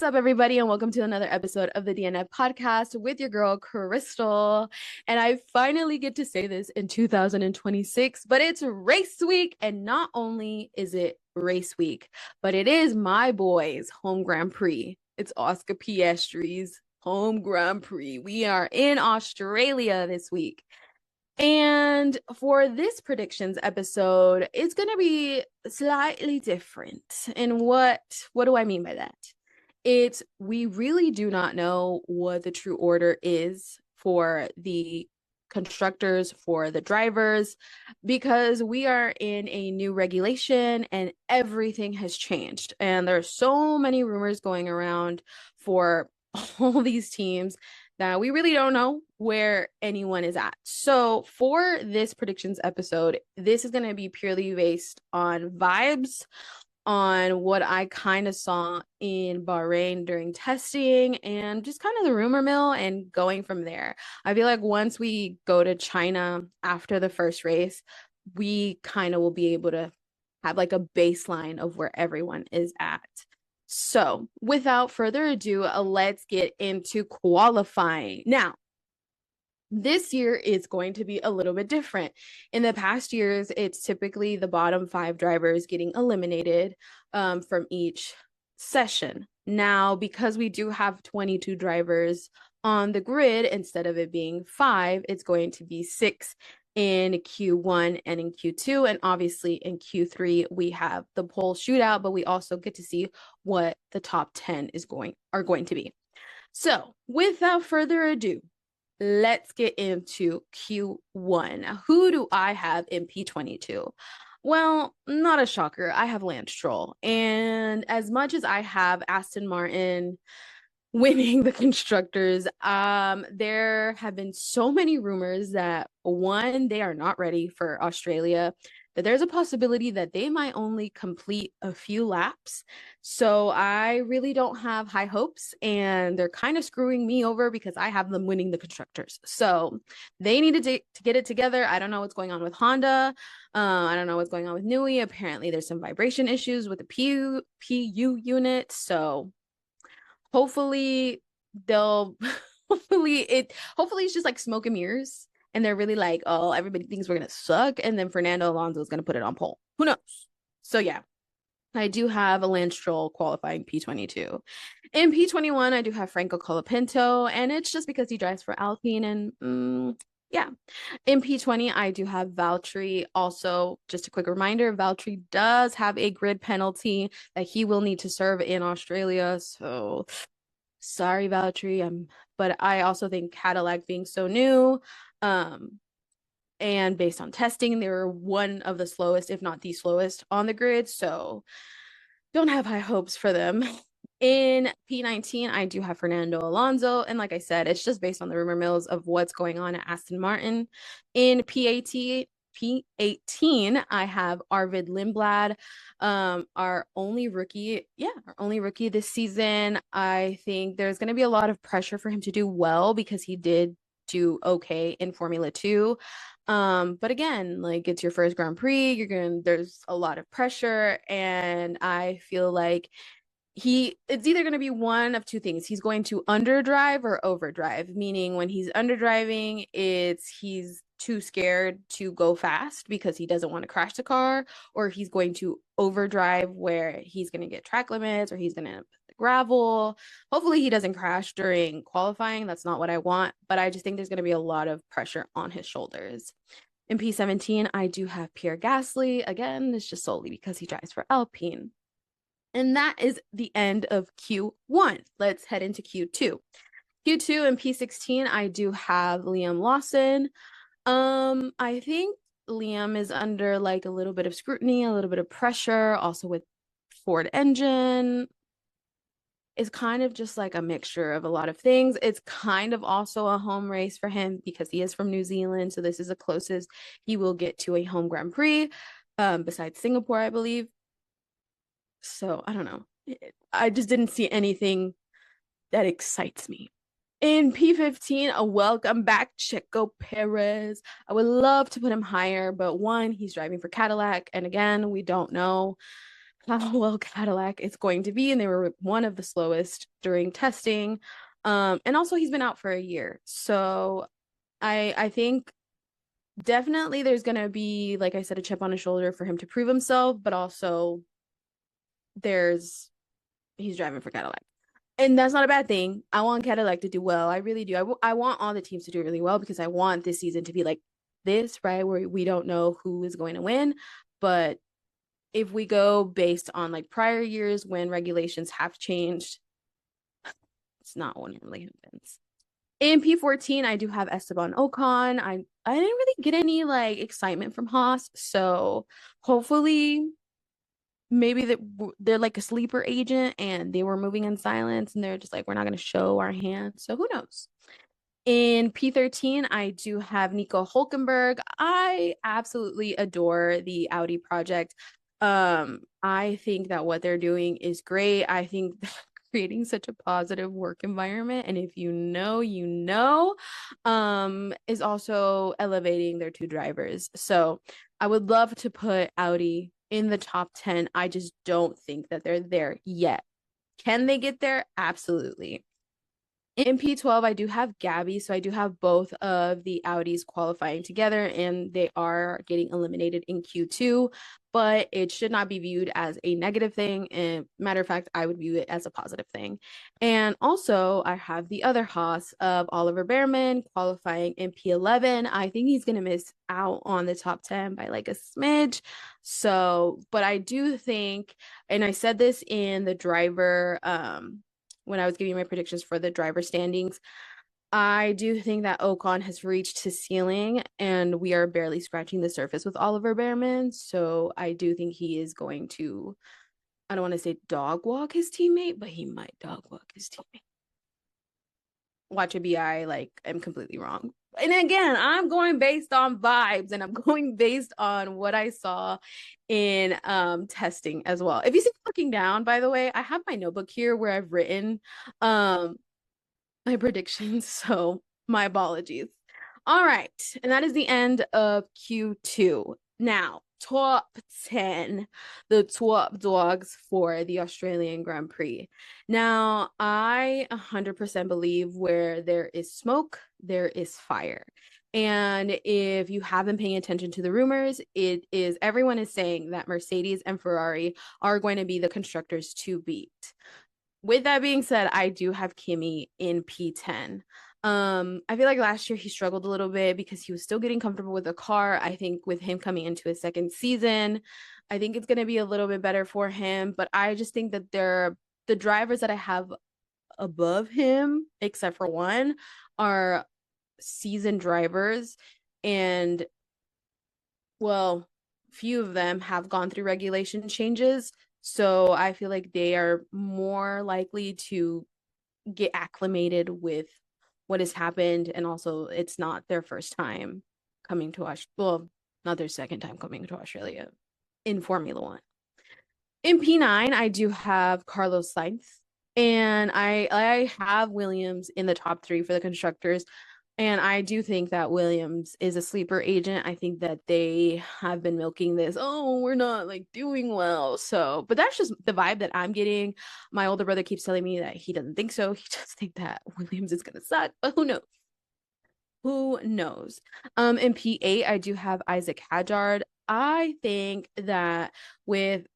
up, everybody, and welcome to another episode of the DNF podcast with your girl, Crystal. And I finally get to say this in 2026, but it's race week. And not only is it race week, but it is my boy's home Grand Prix. It's Oscar Piastri's home Grand Prix. We are in Australia this week. And for this predictions episode, it's going to be slightly different. And what do I mean by that? We really do not know what the true order is for the constructors, for the drivers, because we are in a new regulation and everything has changed. And there are so many rumors going around for all these teams that we really don't know where anyone is at. So for this predictions episode, this is going to be purely based on vibes, on what I kind of saw in Bahrain during testing, and just kind of the rumor mill and going from there. I feel like once we go to China after the first race, we kind of will be able to have like a baseline of where everyone is at. So without further ado, let's get into qualifying. Now, this year is going to be a little bit different. In the past years, it's typically the bottom 5 drivers getting eliminated from each session. Now, because we do have 22 drivers on the grid, instead of it being 5, it's going to be 6 in Q1 and in Q2. And obviously in Q3, we have the pole shootout, but we also get to see what the top 10 are going to be. So without further ado, let's get into Q1. Who do I have in P22? Well, not a shocker. I have Lance Stroll. And as much as I have Aston Martin winning the constructors, there have been so many rumors that, one, they are not ready for Australia, that there's a possibility that they might only complete a few laps. So I really don't have high hopes, and they're kind of screwing me over because I have them winning the constructors. So they needed to get it together. I don't know what's going on with Honda. I don't know what's going on with Nui. Apparently there's some vibration issues with the PU unit. So hopefully they'll hopefully it's just like smoke and mirrors, and they're really like, oh, everybody thinks we're gonna suck, and then Fernando Alonso is gonna put it on pole. Who knows? So yeah, I do have a Lance Stroll qualifying P22. In P21, I do have Franco Colapinto, and it's just because he drives for Alpine, and yeah. In P20, I do have Valtteri. Also, just a quick reminder, Valtteri does have a grid penalty that he will need to serve in Australia. So sorry, Valtteri. But I also think Cadillac being so new, and based on testing, they were one of the slowest, if not the slowest, on the grid. So don't have high hopes for them. In P19, I do have Fernando Alonso. And like I said, it's just based on the rumor mills of what's going on at Aston Martin. In P18, I have Arvid Lindblad, our only rookie this season. I think there's going to be a lot of pressure for him to do well because he did do okay in Formula 2. But again, like, it's your first Grand Prix, there's a lot of pressure, and I feel like it's either going to be one of two things. He's going to underdrive or overdrive, meaning when he's underdriving, he's too scared to go fast because he doesn't want to crash the car, or he's going to overdrive where he's going to get track limits, or he's going to gravel. Hopefully he doesn't crash during qualifying. That's not what I want, but I just think there's going to be a lot of pressure on his shoulders. In P17, I do have Pierre Gasly. Again, it's just solely because he drives for Alpine. And that is the end of Q1. Let's head into Q2. Q2 and P16, I do have Liam Lawson. I think Liam is under like a little bit of scrutiny, a little bit of pressure, also with Ford engine. It's kind of just like a mixture of a lot of things. It's kind of also a home race for him because he is from New Zealand. So this is the closest he will get to a home Grand Prix, besides Singapore, I believe. So I don't know. I just didn't see anything that excites me. In P15, a welcome back Checo Perez. I would love to put him higher, but one, he's driving for Cadillac. And again, we don't know how well Cadillac is going to be, and they were one of the slowest during testing. And also he's been out for a year. So I think definitely there's gonna be, like I said, a chip on his shoulder for him to prove himself, but also he's driving for Cadillac. And that's not a bad thing. I want Cadillac to do well. I really do. I want all the teams to do really well because I want this season to be like this, right? Where we don't know who is going to win. But if we go based on like prior years when regulations have changed, it's not what normally happens. In P14, I do have Esteban Ocon. I didn't really get any like excitement from Haas, so hopefully maybe they're like a sleeper agent and they were moving in silence and they're just like, we're not going to show our hand. So who knows? In P13, I do have Nico Hulkenberg. I absolutely adore the Audi project. I think that what they're doing is great. I think creating such a positive work environment, and if you know, you know, is also elevating their two drivers. So I would love to put Audi in the top 10. I just don't think that they're there yet. Can they get there? Absolutely. In P12, I do have Gabby, so I do have both of the Audis qualifying together, and they are getting eliminated in Q2, but it should not be viewed as a negative thing. And matter of fact, I would view it as a positive thing. And also, I have the other Haas of Oliver Behrman qualifying in P11. I think he's going to miss out on the top 10 by like a smidge. So, but I do think, and I said this in the driver, when I was giving my predictions for the driver standings, I do think that Ocon has reached his ceiling and we are barely scratching the surface with Oliver Behrman. So I do think he is going to, I don't want to say dog walk his teammate, but he might dog walk his teammate. Watch a BI, like I'm completely wrong. And again, I'm going based on vibes and I'm going based on what I saw in testing as well. If you see me looking down, by the way, I have my notebook here where I've written my predictions, so my apologies. All right, and that is the end of Q2. Now, top 10, the top dogs for the Australian Grand Prix. Now, I 100% believe where there is smoke, there is fire. And if you have been paying attention to the rumors, everyone is saying that Mercedes and Ferrari are going to be the constructors to beat. With that being said, I do have Kimi in P10. I feel like last year he struggled a little bit because he was still getting comfortable with the car. I think with him coming into his second season, I think it's going to be a little bit better for him. But I just think that the drivers that I have above him, except for one, are seasoned drivers. And well, few of them have gone through regulation changes. So I feel like they are more likely to get acclimated with what has happened. And also, it's not their first time coming to Australia. Well, not their second time coming to Australia in Formula One. In P9, I do have Carlos Sainz. And I have Williams in the top 3 for the constructors. And I do think that Williams is a sleeper agent. I think that they have been milking this, oh, we're not like doing well. So, but that's just the vibe that I'm getting. My older brother keeps telling me that he doesn't think so. He just thinks that Williams is gonna suck, but who knows? Who knows? In P8, I do have Isaac Hadjard. I think that with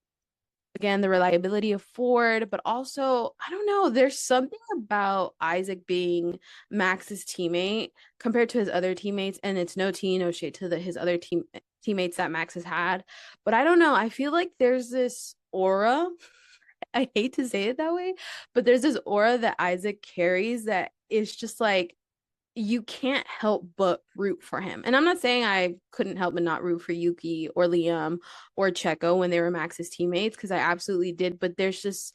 again the reliability of Ford, but also I don't know, there's something about Isaac being Max's teammate compared to his other teammates, and it's no tea, no shade to his other teammates that Max has had, but I don't know, I feel like there's this aura. I hate to say it that way, but there's this aura that Isaac carries that is just like you can't help but root for him. And I'm not saying I couldn't help but not root for Yuki or Liam or Checo when they were Max's teammates, because I absolutely did. But there's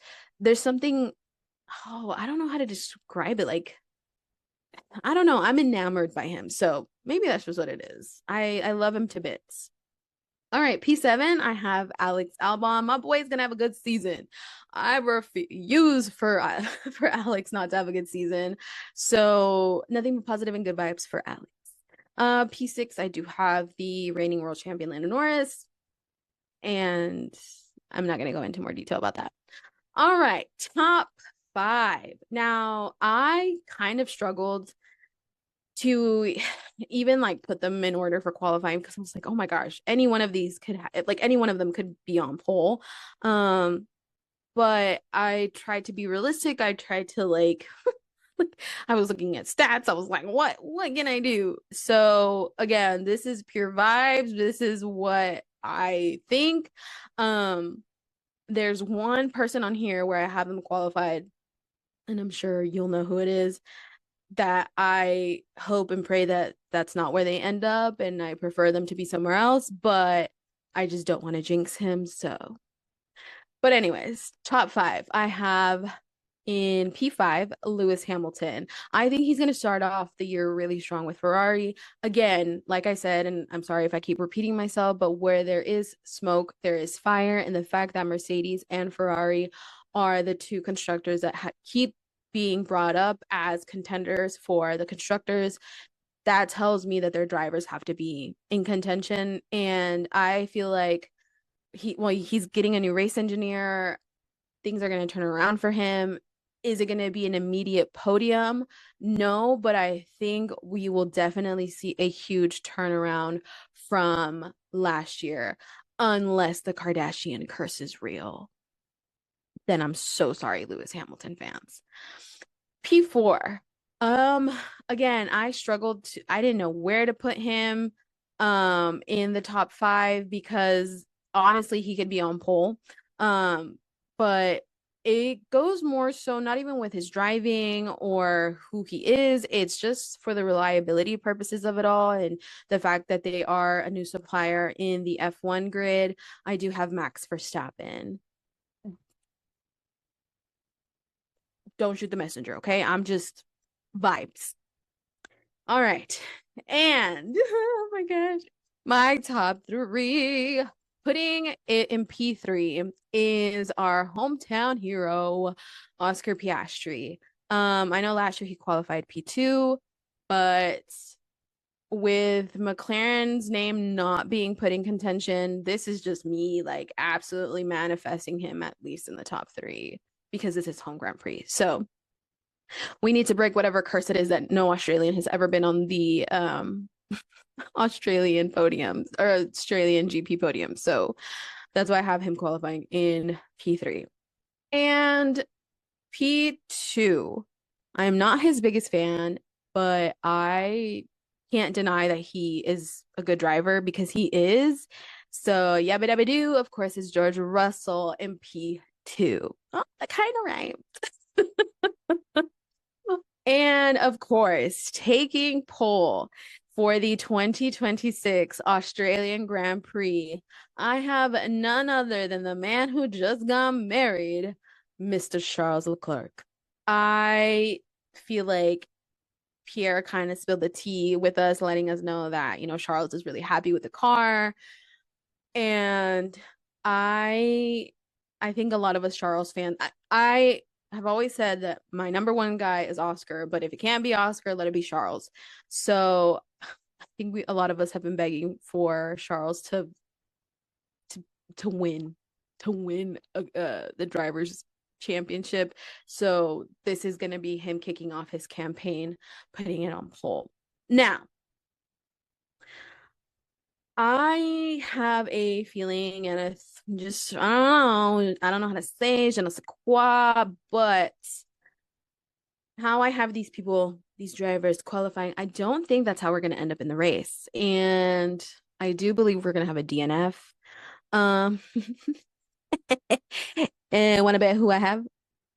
something, oh, I don't know how to describe it. Like, I don't know. I'm enamored by him. So maybe that's just what it is. I love him to bits. All right, P7, I have Alex Albon. My boy's gonna have a good season. I refuse for for Alex not to have a good season. So nothing but positive and good vibes for Alex. P6, I do have the reigning world champion Lando Norris. And I'm not going to go into more detail about that. All right, top 5. Now, I kind of struggled to even like put them in order for qualifying because I was like, oh my gosh, any one of these could any one of them could be on pole. But I tried to be realistic. I tried to like I was looking at stats. I was like, what can I do? So again, this is pure vibes. This is what I think. There's one person on here where I have them qualified, and I'm sure you'll know who it is, that I hope and pray that that's not where they end up, and I prefer them to be somewhere else, but I just don't want to jinx him. So, but anyways, top 5. I have in P5, Lewis Hamilton. I think he's going to start off the year really strong with Ferrari. Again, like I said, and I'm sorry if I keep repeating myself, but where there is smoke, there is fire. And the fact that Mercedes and Ferrari are the two constructors that keep being brought up as contenders for the constructors, that tells me that their drivers have to be in contention. And I feel like he's getting a new race engineer. Things are going to turn around for him. Is it going to be an immediate podium? No, but I think we will definitely see a huge turnaround from last year, unless the Kardashian curse is real. Then I'm so sorry, Lewis Hamilton fans. P4. Again, I struggled I didn't know where to put him in the top 5 because honestly he could be on pole. But it goes more so not even with his driving or who he is. It's just for the reliability purposes of it all and the fact that they are a new supplier in the F1 grid. I do have Max Verstappen. Don't shoot the messenger, okay? I'm just vibes. All right. And oh my gosh, my top 3, putting it in P3, is our hometown hero, Oscar Piastri. I know last year he qualified P2, but with McLaren's name not being put in contention, this is just me like absolutely manifesting him at least in the top 3 because this is home Grand Prix. So we need to break whatever curse it is that no Australian has ever been on the Australian podiums or Australian GP podium. So that's why I have him qualifying in P3. And P2, I am not his biggest fan, but I can't deny that he is a good driver because he is. So yabba dabba doo, of course, is George Russell in P2. Oh, that kind of right. And of course, taking pole for the 2026 Australian Grand Prix, I have none other than the man who just got married, Mr. Charles Leclerc. I feel like Pierre kind of spilled the tea with us, letting us know that, Charles is really happy with the car. And I think a lot of us Charles fans, I've always said that my number 1 guy is Oscar, but if it can't be Oscar, let it be Charles. So I think a lot of us have been begging for Charles to win the drivers' championship. So this is going to be him kicking off his campaign, putting it on pole. Now, I have a feeling, and it's just I don't know how to say je ne sais quoi, but how I have these drivers qualifying, I don't think that's how we're going to end up in the race. And I do believe we're going to have a DNF. And want to bet who I have?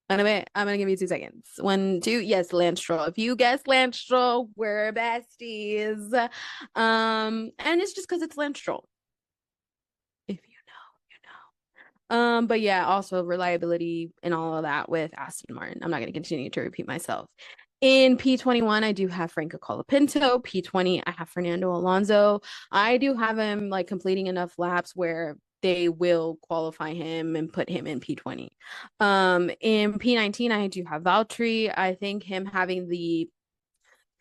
I'm gonna give you 2 seconds. 1, 2. Yes, Lance Stroll. If you guess Lance Stroll, we're besties. And it's just because it's Lance Stroll. If you know, you know. But yeah, also reliability and all of that with Aston Martin. I'm not gonna continue to repeat myself. In P21, I do have Franco Colapinto. P20, I have Fernando Alonso. I do have him like completing enough laps where they will qualify him and put him in P20. In P19, I do have Valtteri. I think him having the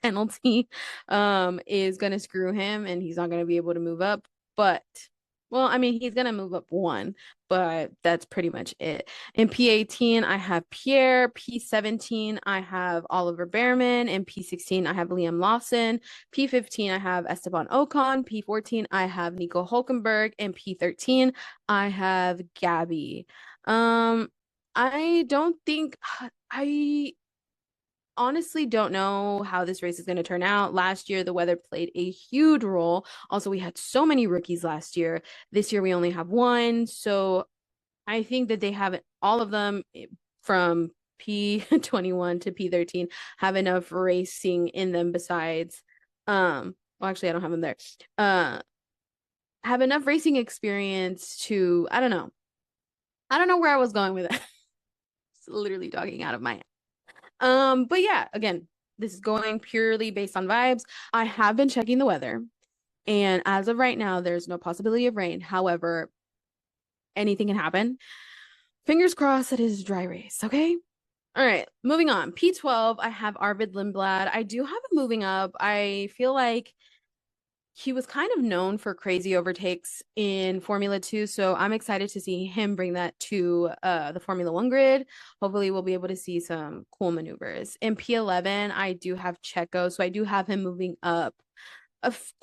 penalty is going to screw him and he's not going to be able to move up. But Well, I mean, he's gonna move up one, but that's pretty much it. In P18, I have Pierre. P17, I have Oliver Behrman. In P16, I have Liam Lawson. P15, I have Esteban Ocon. P14, I have Nico Hulkenberg. And P13, I have Gabby. Um, I don't think I honestly don't know how this race is going to turn out. Last year, the weather played a huge role. Also, we had so many rookies last year. This year, we only have one. So I think that they have all of them from P21 to P13 have enough racing in them besides, well, actually, I don't have them there. Have enough racing experience to, I don't know. I don't know where I was going with it. It's literally talking out of my but yeah, again, this is going purely based on vibes. I have been checking the weather, and as of right now, there's no possibility of rain. However, anything can happen. Fingers crossed it is a dry race, okay? All right, moving on. P12, I have Arvid Lindblad. I do have him moving up. I feel like he was kind of known for crazy overtakes in Formula 2, so I'm excited to see him bring that to the Formula 1 grid. Hopefully we'll be able to see some cool maneuvers. In P11, I do have Checo, so I do have him moving up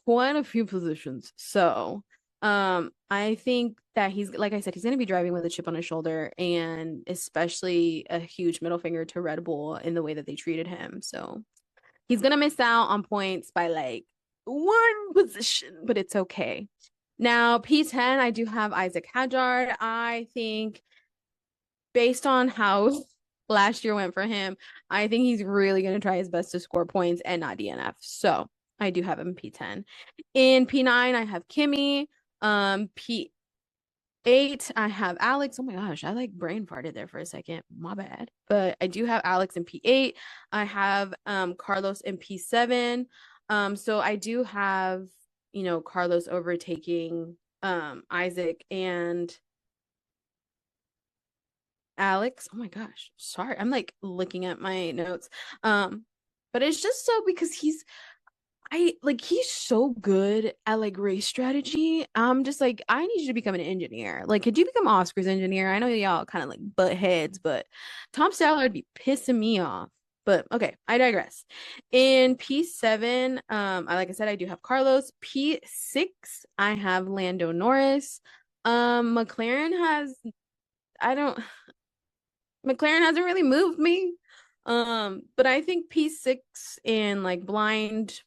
quite a few positions. So I think that he's, like I said, he's going to be driving with a chip on his shoulder, and especially a huge middle finger to Red Bull in the way that they treated him. So he's going to miss out on points by like one position, but it's okay. Now, P10, I do have Isaac Hadjar. I think based on how last year went for him, I think he's really going to try his best to score points and not DNF. So I do have him P10. In P9, I have Kimmy. P8, I have Alex. Oh my gosh, I like brain farted there for a second. My bad. But I do have Alex in P8. I have Carlos in P7. So I do have, Carlos overtaking Isaac and Alex. Oh my gosh. Sorry. I'm like looking at my notes. But it's just so because he's so good at like race strategy. I'm just like, I need you to become an engineer. Like, could you become Oscar's engineer? I know y'all kind of like butt heads, but Tom Stallard would be pissing me off. But okay, I digress. In P7, like I said, I do have Carlos. P6, I have Lando Norris. McLaren I don't McLaren hasn't really moved me. But I think P6 in like blind,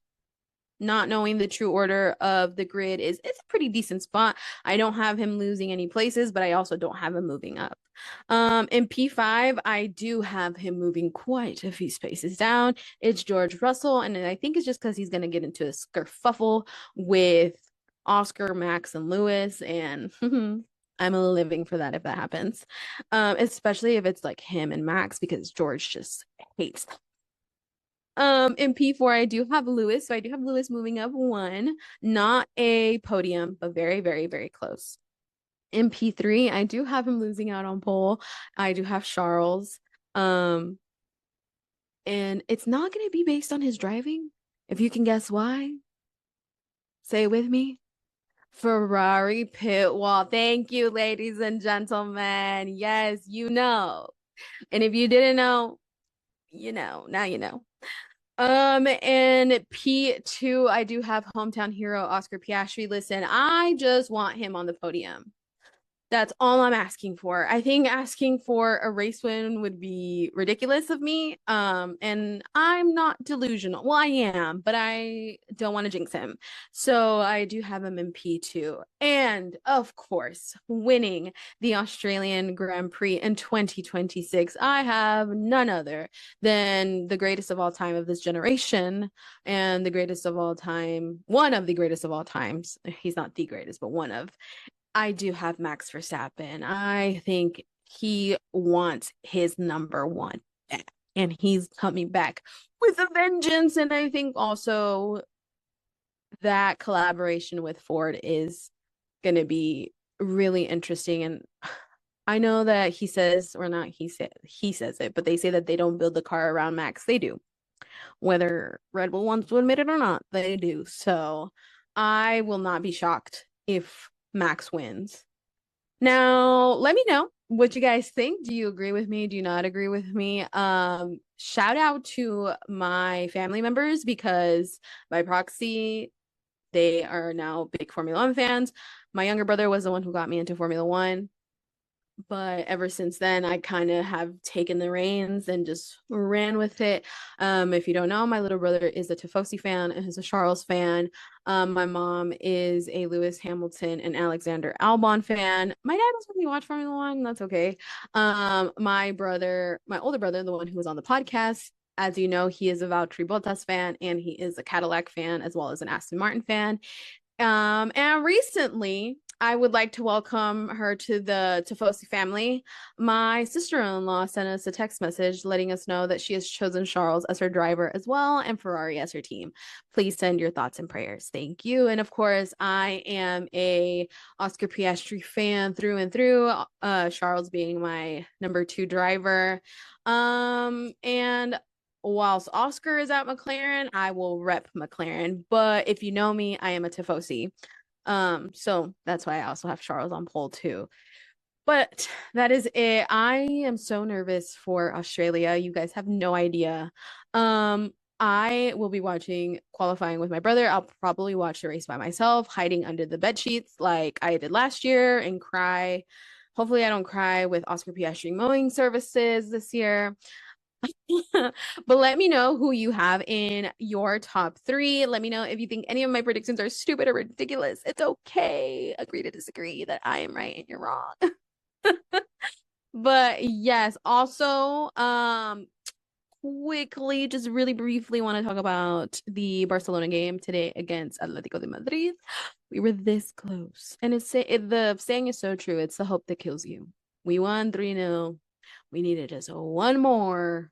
not knowing the true order of the grid it's a pretty decent spot. I don't have him losing any places, but I also don't have him moving up. In P5, I do have him moving quite a few spaces down. It's George Russell, and I think it's just because he's gonna get into a skerfuffle with Oscar, Max, and Lewis, and I'm living for that if that happens. Especially if it's like him and Max, because George just hates them. In P4, I do have Lewis. So I do have Lewis moving up one, not a podium, but very, very, very close. In P3, I do have him losing out on pole. I do have Charles. And it's not going to be based on his driving. If you can guess why, say it with me. Ferrari pit wall. Thank you, ladies and gentlemen. Yes, you know. And if you didn't know, now you know. And P2, I do have hometown hero Oscar Piastri. Listen, I just want him on the podium. That's all I'm asking for. I think asking for a race win would be ridiculous of me. And I'm not delusional. Well, I am, but I don't want to jinx him. So I do have him in P2. And of course, winning the Australian Grand Prix in 2026, I have none other than the greatest of all time of this generation and the greatest of all time, one of the greatest of all times. He's not the greatest, but one of. I do have Max Verstappen. I think he wants his number one back, and he's coming back with a vengeance. And I think also that collaboration with Ford is going to be really interesting. And I know that he says, or not he says it, but they say that they don't build the car around Max. They do. Whether Red Bull wants to admit it or not, they do. So I will not be shocked if Max wins. Now, let me know what you guys think. Do you agree with me? Do you not agree with me? Shout out to my family members because by proxy, they are now big Formula One fans. My younger brother was the one who got me into Formula One. But ever since then, I kind of have taken the reins and just ran with it. If you don't know, my little brother is a Tifosi fan and is a Charles fan. My mom is a Lewis Hamilton and Alexander Albon fan. My dad doesn't really watch Formula One. That's okay. My older brother, the one who was on the podcast, as you know, he is a Valtteri Bottas fan and he is a Cadillac fan as well as an Aston Martin fan. And recently, I would like to welcome her to the Tifosi family. My sister-in-law sent us a text message letting us know that she has chosen Charles as her driver as well and Ferrari as her team. Please send your thoughts and prayers. Thank you. And of course, I am a Oscar Piastri fan through and through, Charles being my number 2 driver. And whilst Oscar is at McLaren, I will rep McLaren. But if you know me, I am a Tifosi. So that's why I also have Charles on pole too. But that is it. I am so nervous for Australia. You guys have no idea. I will be watching qualifying with my brother. I'll probably watch the race by myself, hiding under the bed sheets like I did last year and cry. Hopefully I don't cry with Oscar Piastri mowing services this year. But let me know who you have in your top 3. Let me know if you think any of my predictions are stupid or ridiculous. It's okay. Agree to disagree that I am right and you're wrong. But yes, also quickly, just really briefly want to talk about the Barcelona game today against Atletico de Madrid. We were this close. And the saying is so true. It's the hope that kills you. We won 3-0. We needed just one more.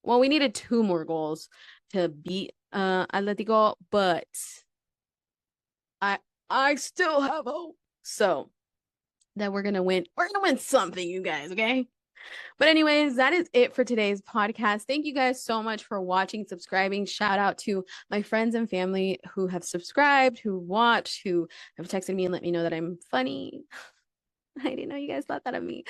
Well, we needed 2 more goals to beat Atletico, but I still have hope. So that we're gonna win. We're gonna win something, you guys, okay? But anyways, that is it for today's podcast. Thank you guys so much for watching, subscribing. Shout out to my friends and family who have subscribed, who watched, who have texted me and let me know that I'm funny. I didn't know you guys thought that of me.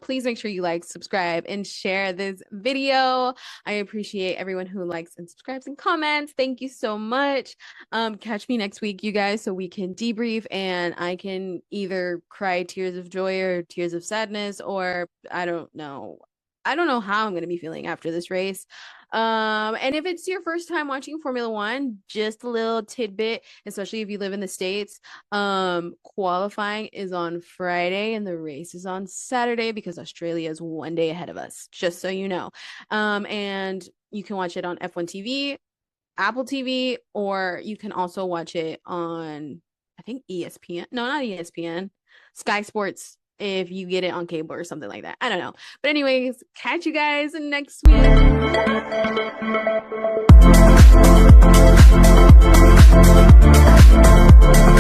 Please make sure you like, subscribe, and share this video. I appreciate everyone who likes and subscribes and comments. Thank you so much. Catch me next week, you guys, so we can debrief and I can either cry tears of joy or tears of sadness, or I don't know. I don't know how I'm going to be feeling after this race. And if it's your first time watching Formula One, just a little tidbit, especially if you live in the States, qualifying is on Friday and the race is on Saturday because Australia is 1 day ahead of us, just so you know. And you can watch it on F1 TV, Apple TV, or you can also watch it on, I think, ESPN. No, not ESPN. Sky Sports, if you get it on cable or something like that. I don't know. But anyways, catch you guys next week.